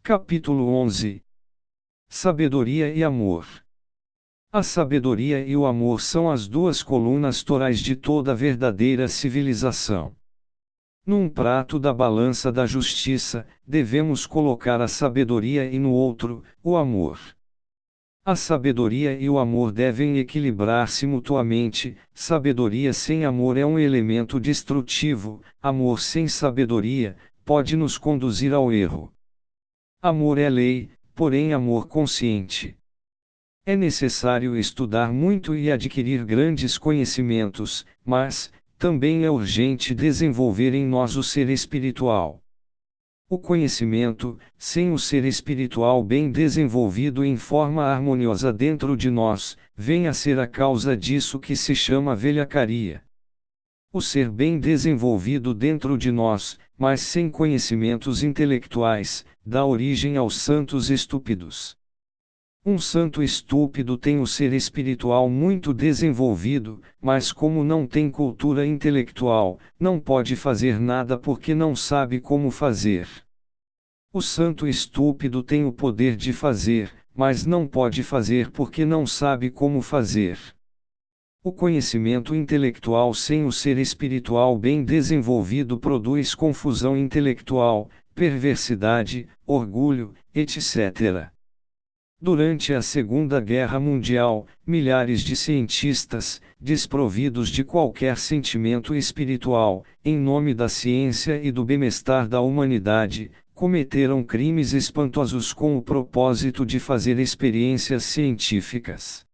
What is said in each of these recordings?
Capítulo 11. Sabedoria e amor. A sabedoria e o amor são as duas colunas torais de toda verdadeira civilização. Num prato da balança da justiça, devemos colocar a sabedoria e no outro, o amor. A sabedoria e o amor devem equilibrar-se mutuamente. Sabedoria sem amor é um elemento destrutivo, amor sem sabedoria pode nos conduzir ao erro. Amor é lei, porém amor consciente. É necessário estudar muito e adquirir grandes conhecimentos, mas também é urgente desenvolver em nós o ser espiritual. O conhecimento, sem o ser espiritual bem desenvolvido em forma harmoniosa dentro de nós, vem a ser a causa disso que se chama velhacaria. O ser bem desenvolvido dentro de nós, mas sem conhecimentos intelectuais, dá origem aos santos estúpidos. Um santo estúpido tem o ser espiritual muito desenvolvido, mas como não tem cultura intelectual, não pode fazer nada porque não sabe como fazer. O santo estúpido tem o poder de fazer, mas não pode fazer porque não sabe como fazer. O conhecimento intelectual sem o ser espiritual bem desenvolvido produz confusão intelectual, perversidade, orgulho, etc. Durante a Segunda Guerra Mundial, milhares de cientistas, desprovidos de qualquer sentimento espiritual, em nome da ciência e do bem-estar da humanidade, cometeram crimes espantosos com o propósito de fazer experiências científicas.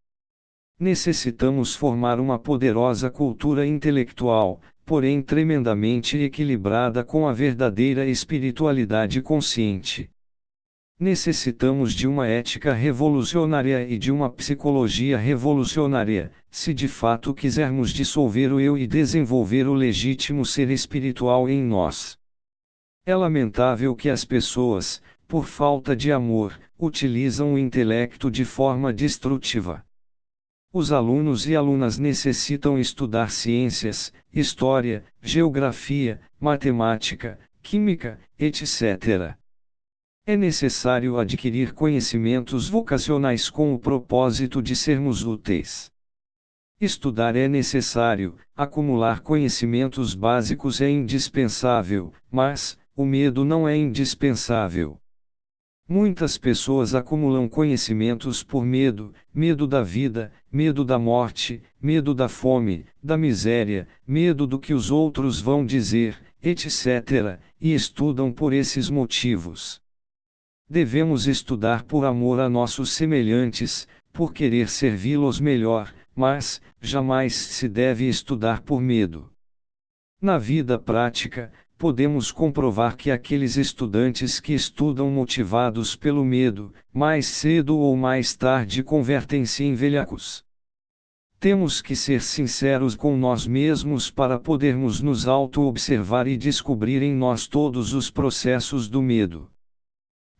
Necessitamos formar uma poderosa cultura intelectual, porém tremendamente equilibrada com a verdadeira espiritualidade consciente. Necessitamos de uma ética revolucionária e de uma psicologia revolucionária, se de fato quisermos dissolver o eu e desenvolver o legítimo ser espiritual em nós. É lamentável que as pessoas, por falta de amor, utilizam o intelecto de forma destrutiva. Os alunos e alunas necessitam estudar ciências, história, geografia, matemática, química, etc. É necessário adquirir conhecimentos vocacionais com o propósito de sermos úteis. Estudar é necessário, acumular conhecimentos básicos é indispensável, mas o medo não é indispensável. Muitas pessoas acumulam conhecimentos por medo, medo da vida, medo da morte, medo da fome, da miséria, medo do que os outros vão dizer, etc., e estudam por esses motivos. Devemos estudar por amor a nossos semelhantes, por querer servi-los melhor, mas jamais se deve estudar por medo. Na vida prática, podemos comprovar que aqueles estudantes que estudam motivados pelo medo, mais cedo ou mais tarde convertem-se em velhacos. Temos que ser sinceros com nós mesmos para podermos nos auto-observar e descobrir em nós todos os processos do medo.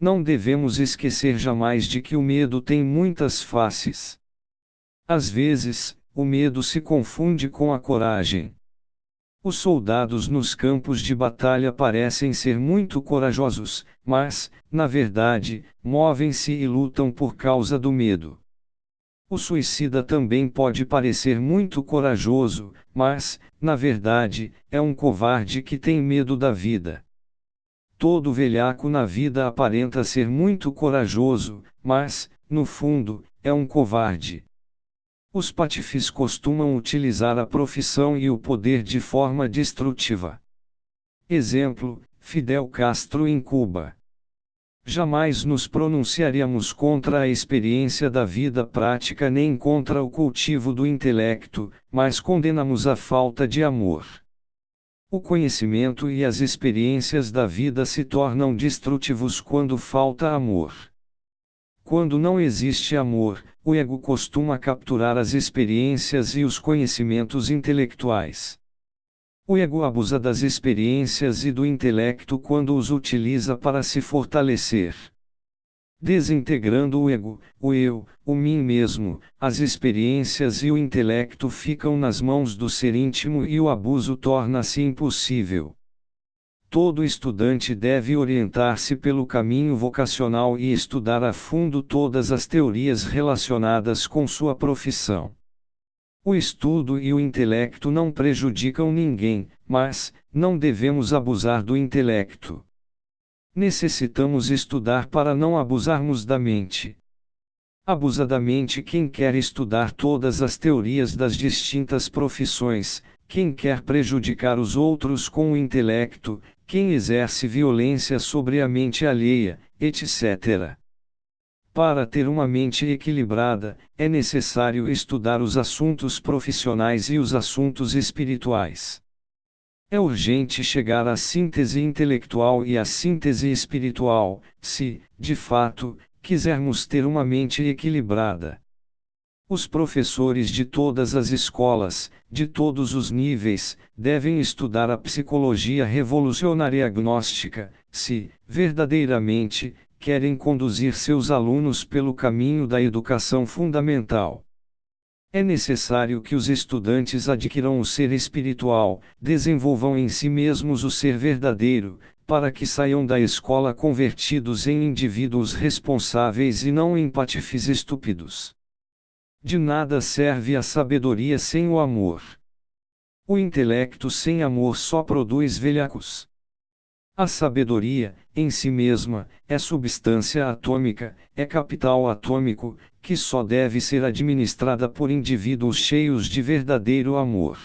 Não devemos esquecer jamais de que o medo tem muitas faces. Às vezes, o medo se confunde com a coragem. Os soldados nos campos de batalha parecem ser muito corajosos, mas, na verdade, movem-se e lutam por causa do medo. O suicida também pode parecer muito corajoso, mas, na verdade, é um covarde que tem medo da vida. Todo velhaco na vida aparenta ser muito corajoso, mas, no fundo, é um covarde. Os patifes costumam utilizar a profissão e o poder de forma destrutiva. Exemplo: Fidel Castro em Cuba. Jamais nos pronunciaríamos contra a experiência da vida prática nem contra o cultivo do intelecto, mas condenamos a falta de amor. O conhecimento e as experiências da vida se tornam destrutivos quando falta amor. Quando não existe amor, o ego costuma capturar as experiências e os conhecimentos intelectuais. O ego abusa das experiências e do intelecto quando os utiliza para se fortalecer. Desintegrando o ego, o eu, o mim mesmo, as experiências e o intelecto ficam nas mãos do ser íntimo e o abuso torna-se impossível. todo estudante deve orientar-se pelo caminho vocacional e estudar a fundo todas as teorias relacionadas com sua profissão. O estudo e o intelecto não prejudicam ninguém, mas não devemos abusar do intelecto. Necessitamos estudar para não abusarmos da mente. Abusa da mente quem quer estudar todas as teorias das distintas profissões, quem quer prejudicar os outros com o intelecto, quem exerce violência sobre a mente alheia, etc. Para ter uma mente equilibrada, é necessário estudar os assuntos profissionais e os assuntos espirituais. É urgente chegar à síntese intelectual e à síntese espiritual, se, de fato, quisermos ter uma mente equilibrada. Os professores de todas as escolas, de todos os níveis, devem estudar a psicologia revolucionária agnóstica, se, verdadeiramente, querem conduzir seus alunos pelo caminho da educação fundamental. É necessário que os estudantes adquiram o ser espiritual, desenvolvam em si mesmos o ser verdadeiro, para que saiam da escola convertidos em indivíduos responsáveis e não em patifes estúpidos. De nada serve a sabedoria sem o amor. O intelecto sem amor só produz velhacos. A sabedoria, em si mesma, é substância atômica, é capital atômico, que só deve ser administrada por indivíduos cheios de verdadeiro amor.